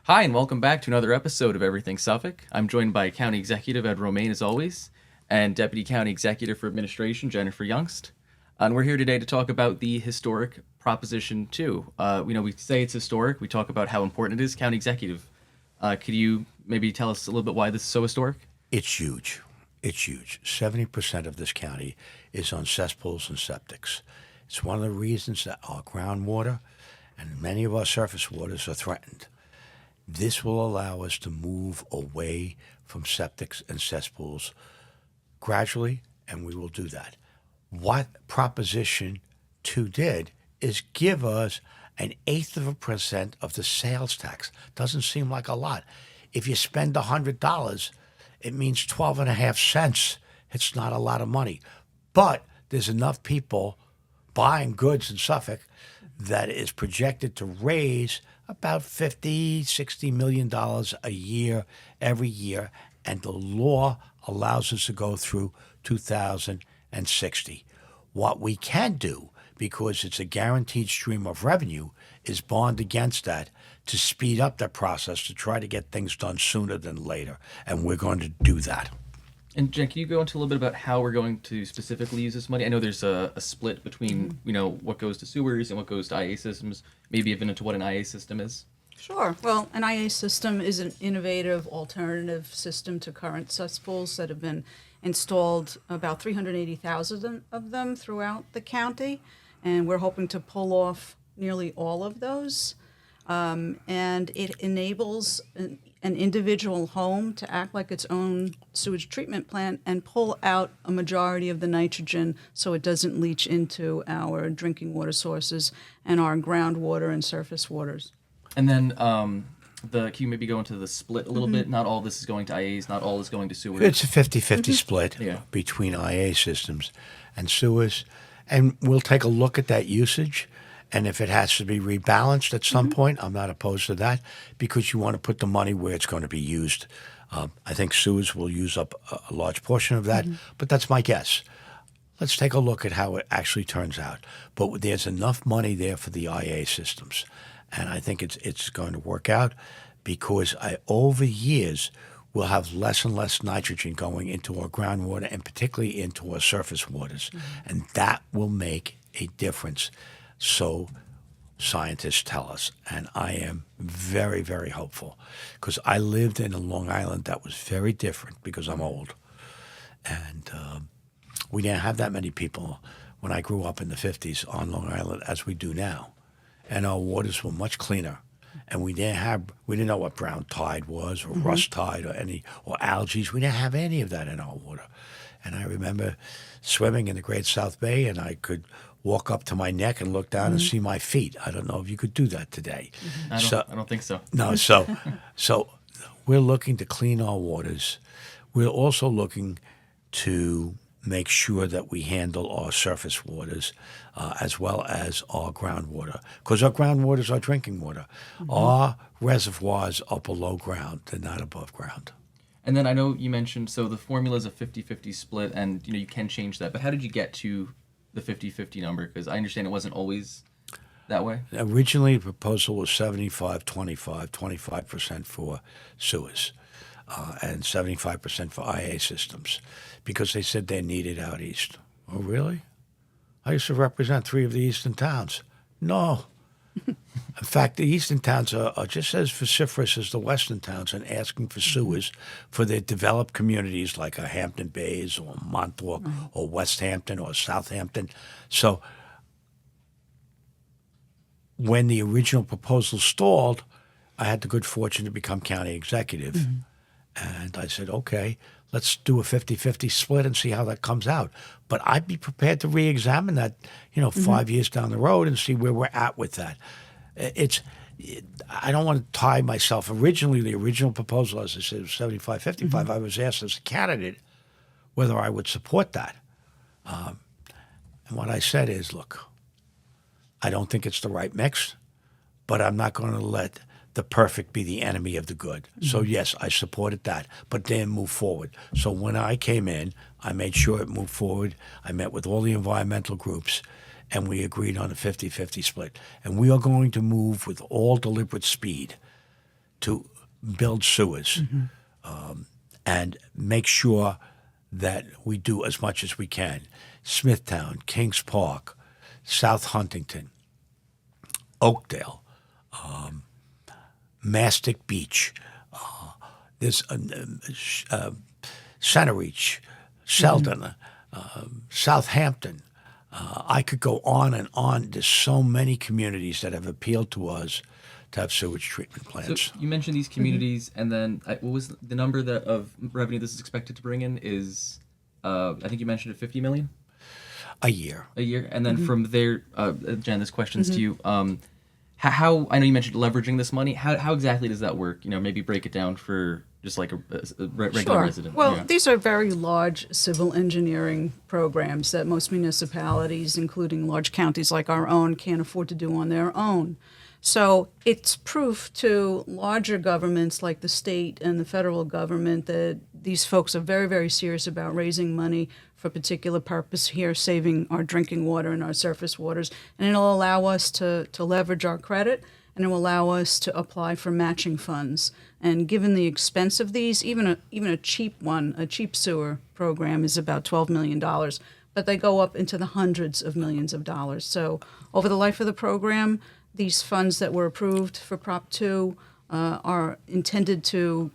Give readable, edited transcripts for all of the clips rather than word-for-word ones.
Hi, and welcome back to another episode of Everything Suffolk. I'm joined by County Executive Ed Romaine, as always, and Deputy County Executive for Administration Jennifer Youngst. And we're here today to talk about the historic Proposition 2. We say it's historic. We talk about how important it is. County Executive, could you maybe tell us a little bit why this is so historic? It's huge. It's huge. 70% of this county is on cesspools and septics. It's one of the reasons that our groundwater and many of our surface waters are threatened. This will allow us to move away from septics and cesspools gradually, and we will do that. What Proposition 2 did is give us an eighth of a percent of the sales tax. Doesn't seem like a lot. If you spend $100, it means 12 and a half cents. It's not a lot of money. But there's enough people buying goods in Suffolk that is projected to raise about $50, $60 million a year, every year. And the law allows us to go through 2060. What we can do, because it's a guaranteed stream of revenue, is bond against that to speed up that process to try to get things done sooner than later. And we're going to do that. And Jen, can you go into a little bit about how we're going to specifically use this money? I know there's a split between, what goes to sewers and what goes to IA systems, maybe even into what an IA system is. Sure. Well, an IA system is an innovative alternative system to current cesspools that have been installed, about 380,000 of them throughout the county, and we're hoping to pull off nearly all of those. And it enables an individual home to act like its own sewage treatment plant and pull out a majority of the nitrogen so it doesn't leach into our drinking water sources and our groundwater and surface waters. And then can you maybe go into the split a little bit? Not all this is going to IAs, not all is going to sewers. It's a 50-50 split between IA systems and sewers. And we'll take a look at that usage. And if it has to be rebalanced at some point, I'm not opposed to that because you want to put the money where it's going to be used. I think sewers will use up a large portion of that, but that's my guess. Let's take a look at how it actually turns out. But there's enough money there for the IA systems. And I think it's going to work out because over years, we'll have less and less nitrogen going into our groundwater and particularly into our surface waters. And that will make a difference. So scientists tell us, and I am very, very hopeful because I lived in a Long Island that was very different because I'm old. And we didn't have that many people when I grew up in the 50s on Long Island as we do now. And our waters were much cleaner. And we didn't know what brown tide was or rust tide or algae. We didn't have any of that in our water. And I remember swimming in the Great South Bay, and I could walk up to my neck and look down and see my feet. I don't know if you could do that today. I don't think so. No, so we're looking to clean our waters. We're also looking to make sure that we handle our surface waters as well as our groundwater, because our groundwater is our drinking water. Our reservoirs are below ground; they're not above ground. And then I know you mentioned, so the formula is a 50-50 split, and you can change that. But how did you get to the 50-50 number? Because I understand it wasn't always that way. Originally, the proposal was 75-25, 25% for sewers and 75% for IA systems because they said they're needed out east. Oh, really? I used to represent 3 of the eastern towns. No. In fact, the eastern towns are just as vociferous as the western towns in asking for sewers for their developed communities like Hampton Bays or Montauk or West Hampton or Southampton. So when the original proposal stalled, I had the good fortune to become county executive. And I said, okay, let's do a 50-50 split and see how that comes out. But I'd be prepared to re-examine that, 5 years down the road and see where we're at with that. I don't want to tie myself. Originally, the original proposal, as I said, was 75-55. I was asked as a candidate whether I would support that. And what I said is, look, I don't think it's the right mix, but I'm not going to let the perfect be the enemy of the good. So yes, I supported that, but then move forward. So when I came in, I made sure it moved forward. I met with all the environmental groups, and we agreed on a 50-50 split. And we are going to move with all deliberate speed to build sewers and make sure that we do as much as we can. Smithtown, Kings Park, South Huntington, Oakdale, Mastic Beach, there's Center Reach, Selden, Southampton. I could go on and on. There's so many communities that have appealed to us to have sewage treatment plants. So you mentioned these communities, and then what was the number of revenue this is expected to bring in? Is I think you mentioned it, 50 million a year. A year, and then from there, Jen, this question's to you. How I know you mentioned leveraging this money. How exactly does that work? Maybe break it down for just like a regular resident. Well, these are very large civil engineering programs that most municipalities, including large counties like our own, can't afford to do on their own. So it's proof to larger governments like the state and the federal government that these folks are very, very serious about raising money for a particular purpose here, saving our drinking water and our surface waters. And it'll allow us to leverage our credit, and it will allow us to apply for matching funds. And given the expense of these, even a cheap one, a cheap sewer program is about $12 million. But they go up into the hundreds of millions of dollars. So over the life of the program, these funds that were approved for Prop 2 are intended to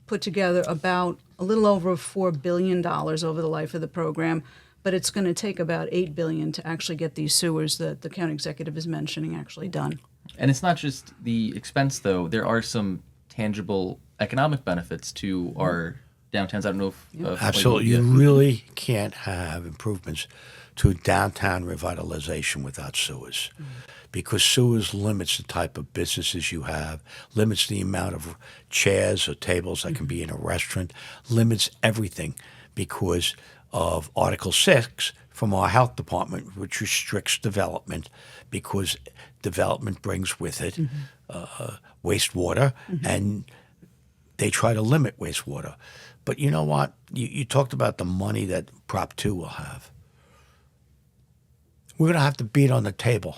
put together about a little over $4 billion over the life of the program, but it's going to take about $8 billion to actually get these sewers that the county executive is mentioning actually done. And it's not just the expense, though. There are some tangible economic benefits to our downtowns. I don't know if... Absolutely. You really can't have improvements to downtown revitalization without sewers. Because sewers limits the type of businesses you have, limits the amount of chairs or tables that can be in a restaurant, limits everything because of Article 6 from our health department, which restricts development because development brings with it wastewater, and they try to limit wastewater. But you know what? You talked about the money that Prop 2 will have. We're going to have to beat on the table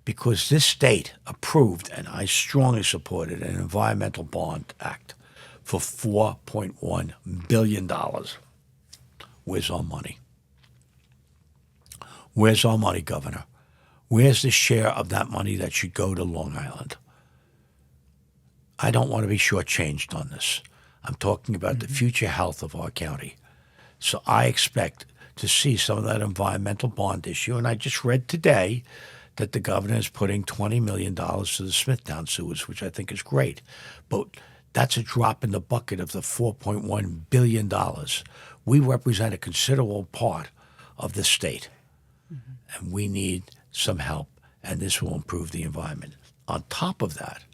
because this state approved, and I strongly supported, an environmental bond act for $4.1 billion. Where's our money? Where's our money, Governor? Where's the share of that money that should go to Long Island? I don't want to be shortchanged on this. I'm talking about the future health of our county. So I expect to see some of that environmental bond issue. And I just read today that the governor is putting $20 million to the Smithtown sewers, which I think is great. But that's a drop in the bucket of the $4.1 billion. We represent a considerable part of the state, and we need some help, and this will improve the environment. On top of that,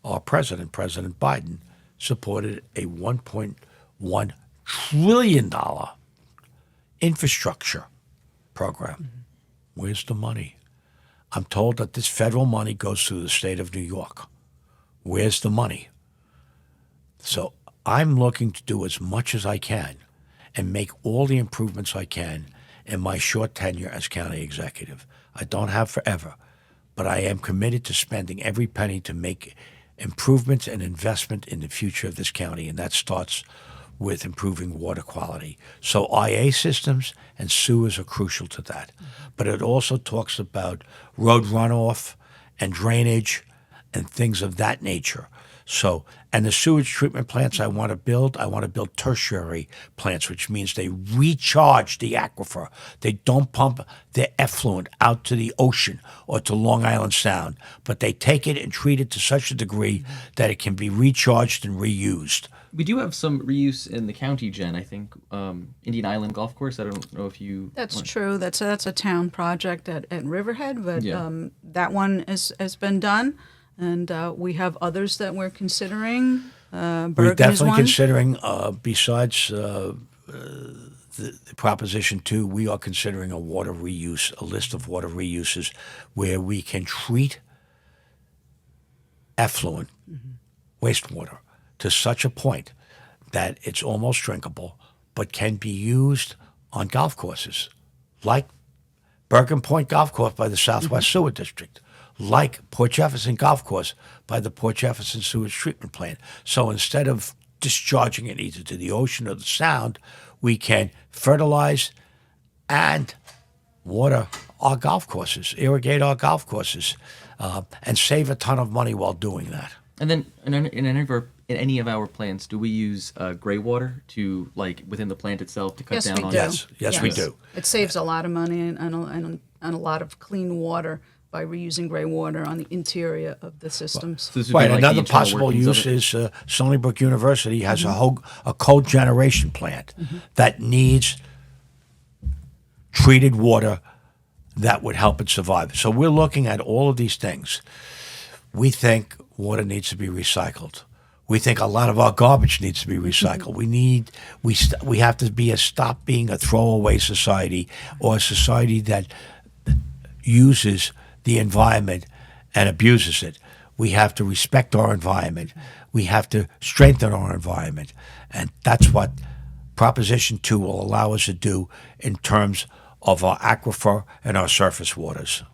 our president, President Biden, supported a $1.1 trillion infrastructure program. Where's the money? I'm told that this federal money goes through the state of New York. Where's the money? So I'm looking to do as much as I can and make all the improvements I can in my short tenure as county executive. I don't have forever, but I am committed to spending every penny to make improvements and investment in the future of this county, and that starts with improving water quality. So IA systems and sewers are crucial to that. But it also talks about road runoff and drainage and things of that nature. So, and the sewage treatment plants I want to build tertiary plants, which means they recharge the aquifer. They don't pump their effluent out to the ocean or to Long Island Sound, but they take it and treat it to such a degree that it can be recharged and reused. We do have some reuse in the county, Jen. I think Indian Island Golf Course. I don't know if you... That's true. That's a town project at Riverhead, but that one has been done. And we have others that we're considering. We're definitely considering, besides the Proposition 2, we are considering a list of water reuses where we can treat effluent wastewater to such a point that it's almost drinkable, but can be used on golf courses, like Bergen Point Golf Course by the Southwest Sewer District, like Port Jefferson Golf Course by the Port Jefferson Sewage Treatment Plant. So instead of discharging it either to the ocean or the Sound, we can fertilize and water our golf courses, irrigate our golf courses, and save a ton of money while doing that. And then in any of our plants, do we use gray water to, like, within the plant itself to cut Yes, down we on? do. Yes, we do. It saves a lot of money and a lot of clean water by reusing gray water on the interior of the systems. So this would be Right. like the Another internal possible workings of use it? is Stony Brook University has a cold generation plant that needs treated water that would help it survive. So we're looking at all of these things. We think water needs to be recycled. We think a lot of our garbage needs to be recycled. We have to stop being a throwaway society, or a society that uses the environment and abuses it. We have to respect our environment. We have to strengthen our environment. And that's what Proposition 2 will allow us to do in terms of our aquifer and our surface waters.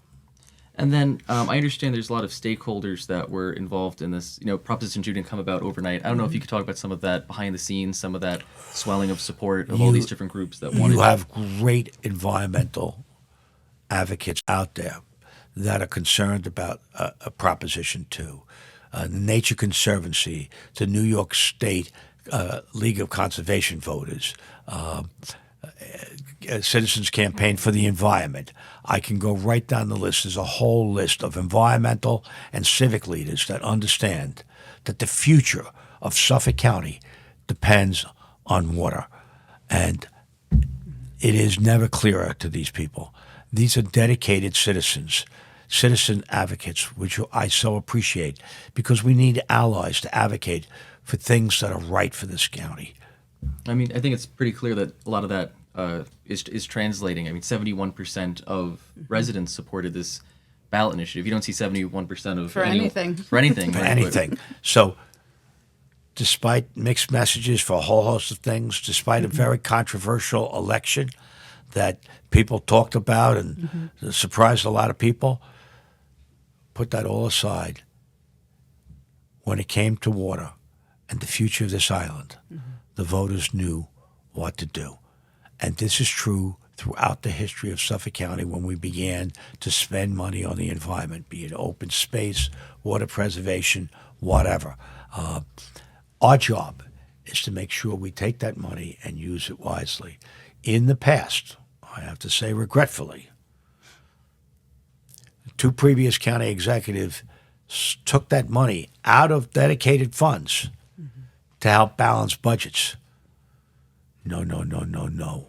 And then I understand there's a lot of stakeholders that were involved in this. Proposition 2 didn't come about overnight. I don't know if you could talk about some of that behind the scenes, some of that swelling of support of all these different groups that wanted. You have great environmental advocates out there that are concerned about a Proposition 2. The Nature Conservancy, the New York State League of Conservation Voters, Citizens Campaign for the Environment. I can go right down the list. There's a whole list of environmental and civic leaders that understand that the future of Suffolk County depends on water. And it is never clearer to these people. These are dedicated citizens, citizen advocates, which I so appreciate, because we need allies to advocate for things that are right for this county. I mean, I think it's pretty clear that a lot of that is translating. I mean, 71% of residents supported this ballot initiative. You don't see 71% of For anything. For anything. For right? anything. So, despite mixed messages for a whole host of things, despite a very controversial election that people talked about and surprised a lot of people, put that all aside. When it came to water and the future of this island, the voters knew what to do. And this is true throughout the history of Suffolk County when we began to spend money on the environment, be it open space, water preservation, whatever. Our job is to make sure we take that money and use it wisely. In the past, I have to say regretfully, two previous county executives took that money out of dedicated funds to help balance budgets. No.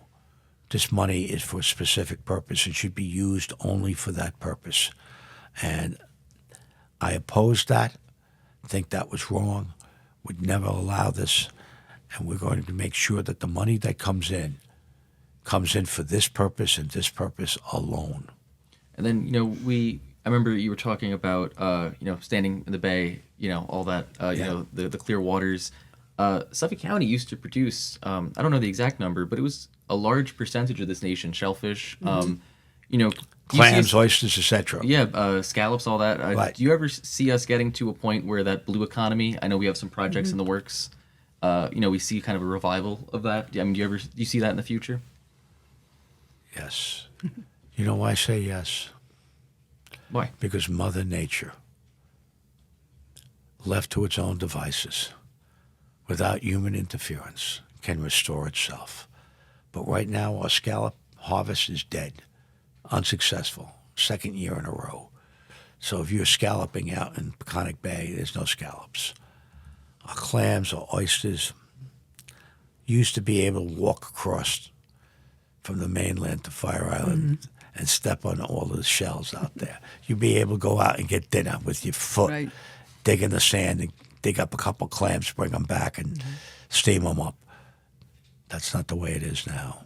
This money is for a specific purpose and should be used only for that purpose. And I oppose that, think that was wrong, would never allow this, and we're going to make sure that the money that comes in for this purpose and this purpose alone. And then, I remember you were talking about, standing in the bay, all that, the clear waters. Suffolk County used to produce, I don't know the exact number, but it was a large percentage of this nation, shellfish, Clams, oysters, etc. Yeah, scallops, all that. Right. Do you ever see us getting to a point where that blue economy, I know we have some projects in the works, we see kind of a revival of that? I mean, do you see that in the future? Yes. You know why I say yes? Why? Because Mother Nature, left to its own devices, without human interference, can restore itself. But right now, our scallop harvest is dead, unsuccessful, second year in a row. So if you're scalloping out in Peconic Bay, there's no scallops. Our clams or oysters used to be able to walk across from the mainland to Fire Island and step on all the shells out there. You'd be able to go out and get dinner with your foot, Right. dig in the sand and dig up a couple clams, bring them back and steam them up. That's not the way it is now.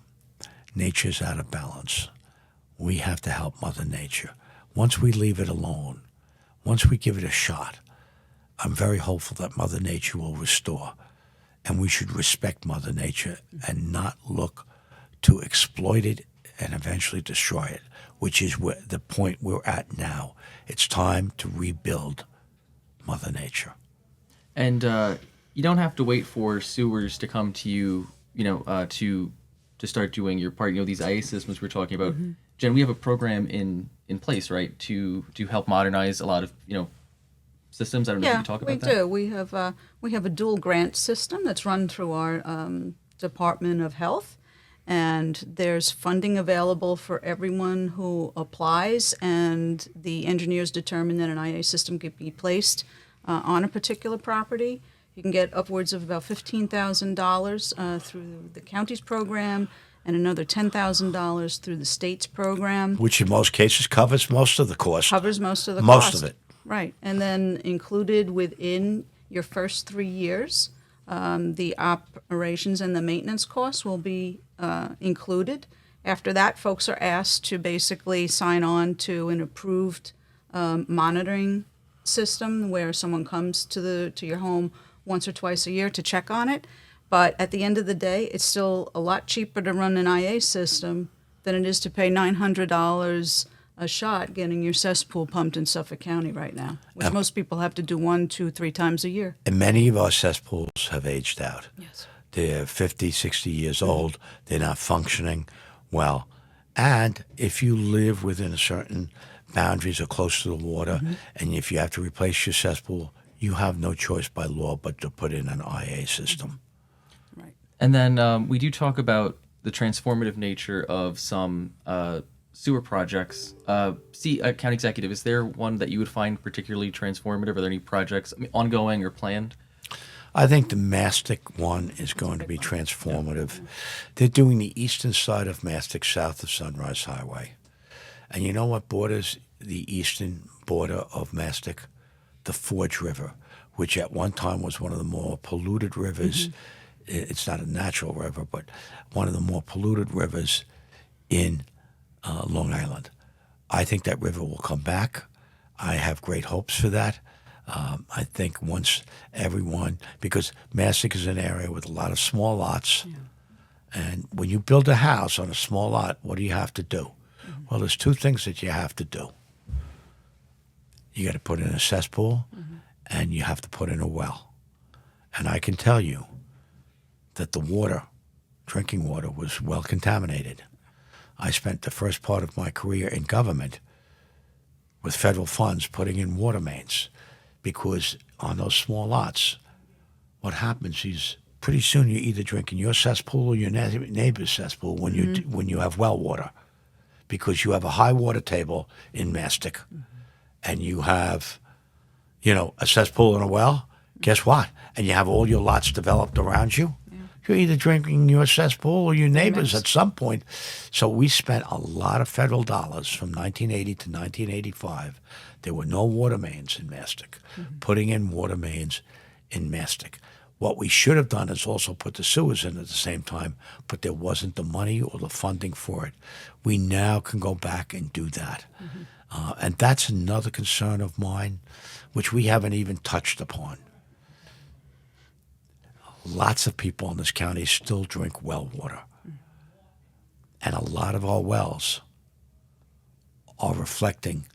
Nature's out of balance. We have to help Mother Nature. Once we leave it alone, once we give it a shot, I'm very hopeful that Mother Nature will restore. And we should respect Mother Nature and not look to exploit it and eventually destroy it, which is the point we're at now. It's time to rebuild Mother Nature. And you don't have to wait for sewers to come to you, to start doing your part. These IA systems we're talking about. Jen, we have a program in place, right, to help modernize a lot of systems. I don't know if you can talk about that. Yeah, we do. We have a dual grant system that's run through our Department of Health, and there's funding available for everyone who applies, and the engineers determine that an IA system could be placed on a particular property. You can get upwards of about $15,000 through the county's program, and another $10,000 through the state's program. Which in most cases covers most of the cost. Covers most of the most cost. of it. Right. And then included within your first 3 years, the operations and the maintenance costs will be included. After that, folks are asked to basically sign on to an approved monitoring system where someone comes to your home once or twice a year to check on it. But at the end of the day, it's still a lot cheaper to run an IA system than it is to pay $900 a shot getting your cesspool pumped in Suffolk County right now, which most people have to do 1, 2, 3 times a year. And many of our cesspools have aged out. Yes. They're 50, 60 years old. They're not functioning well. And if you live within a certain boundaries or close to the water, and if you have to replace your cesspool, you have no choice by law but to put in an IA system. Right. And then we do talk about the transformative nature of some sewer projects. County Executive, is there one that you would find particularly transformative? Are there any projects ongoing or planned? I think the Mastic one is going to be transformative. They're doing the eastern side of Mastic south of Sunrise Highway. And you know what borders the eastern border of Mastic? The Forge River, which at one time was one of the more polluted rivers. It's not a natural river, but one of the more polluted rivers in Long Island. I think that river will come back. I have great hopes for that. I think once everyone, because Mastic is an area with a lot of small lots, and when you build a house on a small lot, what do you have to do? Well, there's 2 things that you have to do. You got to put in a cesspool, and you have to put in a well. And I can tell you that the water, drinking water, was well contaminated. I spent the first part of my career in government with federal funds putting in water mains, because on those small lots, what happens is pretty soon you're either drinking your cesspool or your neighbor's cesspool when you have well water, because you have a high water table in Mastic, and you have, a cesspool and a well. Guess what? And you have all your lots developed around you. You're either drinking your cesspool or your neighbor's at some point. So we spent a lot of federal dollars from 1980 to 1985. There were no water mains in Mastic, putting in water mains in Mastic. What we should have done is also put the sewers in at the same time, but there wasn't the money or the funding for it. We now can go back and do that. And that's another concern of mine, which we haven't even touched upon. Lots of people in this county still drink well water. And a lot of our wells are reflecting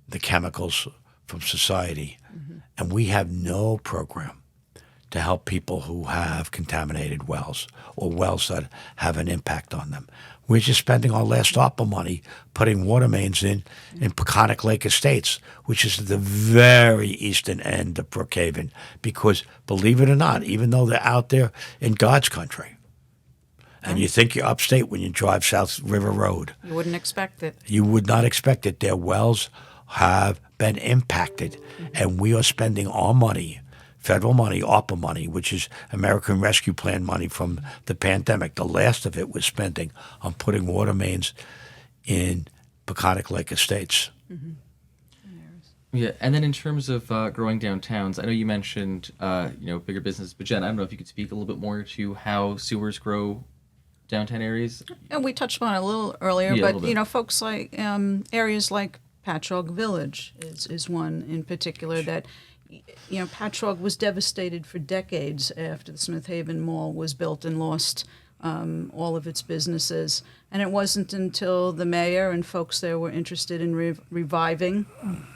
the chemicals from society. And we have no program to help people who have contaminated wells or wells that have an impact on them. We're just spending our last ARPA money putting water mains in Peconic Lake Estates, which is the very eastern end of Brookhaven, because believe it or not, even though they're out there in God's country, and you think you're upstate when you drive South River Road. You wouldn't expect it. You would not expect it. Their wells have been impacted, and we are spending our money, federal money, ARPA money, which is American Rescue Plan money from the pandemic. The last of it was spending on putting water mains in Peconic Lake Estates. Yeah, and then in terms of growing downtowns, I know you mentioned bigger business, but Jen, I don't know if you could speak a little bit more to how sewers grow downtown areas. And we touched on it a little earlier, Yeah, a but little bit. folks like areas like Patchogue Village is one in particular that. Patchogue was devastated for decades after the Smith Haven Mall was built and lost all of its businesses. And it wasn't until the mayor and folks there were interested in reviving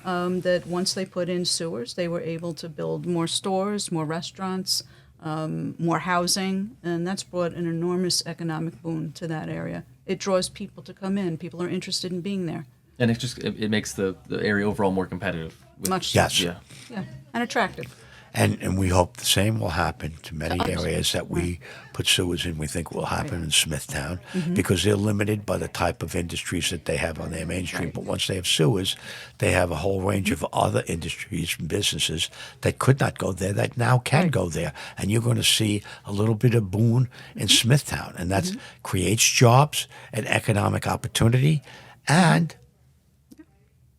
that once they put in sewers, they were able to build more stores, more restaurants, more housing, and that's brought an enormous economic boon to that area. It draws people to come in. People are interested in being there. And it makes the area overall more competitive. Much Yes. Yeah. Yeah, and attractive. And we hope the same will happen to many areas that we put sewers in. We think will happen in Smithtown because they're limited by the type of industries that they have on their main street. But once they have sewers, they have a whole range of other industries and businesses that could not go there that now can go there. And you're going to see a little bit of boom in Smithtown. And that creates jobs and economic opportunity and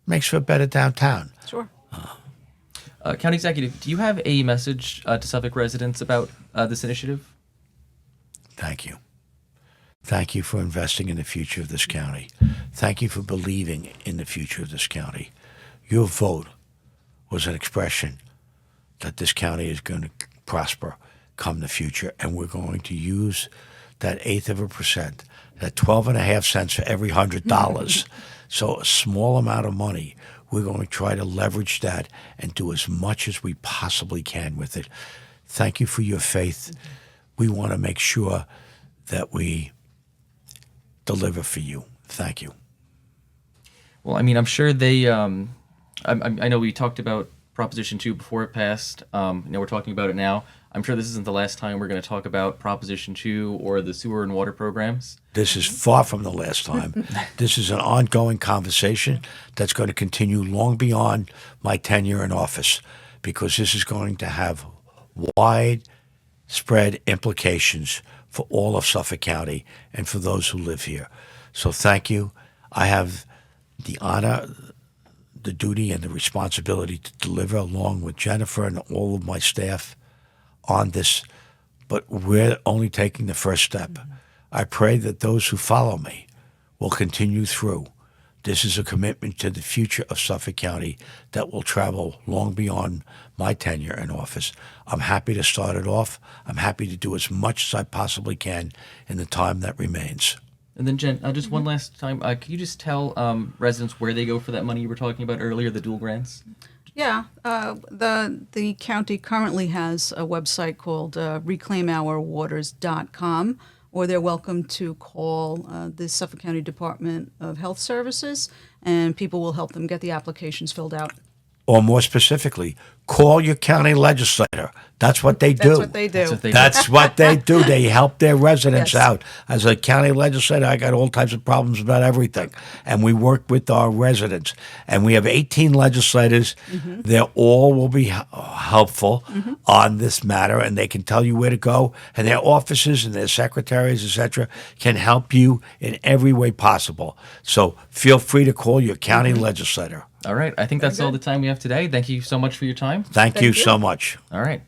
makes for a better downtown. Sure. County Executive, do you have a message to Suffolk residents about this initiative? Thank you. Thank you for investing in the future of this county. Thank you for believing in the future of this county. Your vote was an expression that this county is going to prosper come the future, and we're going to use that 1/8%, that 12.5 cents for every $100. So a small amount of money. We're going to try to leverage that and do as much as we possibly can with it. Thank you for your faith. We want to make sure that we deliver for you. Thank you. Well, I mean, I'm sure they. I know we talked about Proposition 2 before it passed. We're talking about it now. I'm sure this isn't the last time we're going to talk about Proposition 2 or the sewer and water programs. This is far from the last time. This is an ongoing conversation that's going to continue long beyond my tenure in office because this is going to have widespread implications for all of Suffolk County and for those who live here. So thank you. I have the honor, the duty, and the responsibility to deliver along with Jennifer and all of my staff on this, but we're only taking the first step. I pray that those who follow me will continue through. This is a commitment to the future of Suffolk County that will travel long beyond my tenure in office. I'm happy to start it off. I'm happy to do as much as I possibly can in the time that remains. And then, Jen, just one last time, can you just tell residents where they go for that money you were talking about earlier, the dual grants? Yeah, the county currently has a website called reclaimourwaters.com, or they're welcome to call the Suffolk County Department of Health Services, and people will help them get the applications filled out. Or more specifically, call your county legislator. That's what they do. That's what they do. That's what they do. They help their residents Yes. out. As a county legislator, I got all types of problems about everything. And we work with our residents. And we have 18 legislators. They all will be helpful on this matter, and they can tell you where to go. And their offices and their secretaries, etc., can help you in every way possible. So feel free to call your county legislator. All right. I think that's all the time we have today. Thank you so much for your time. Thank you you. so much. All right.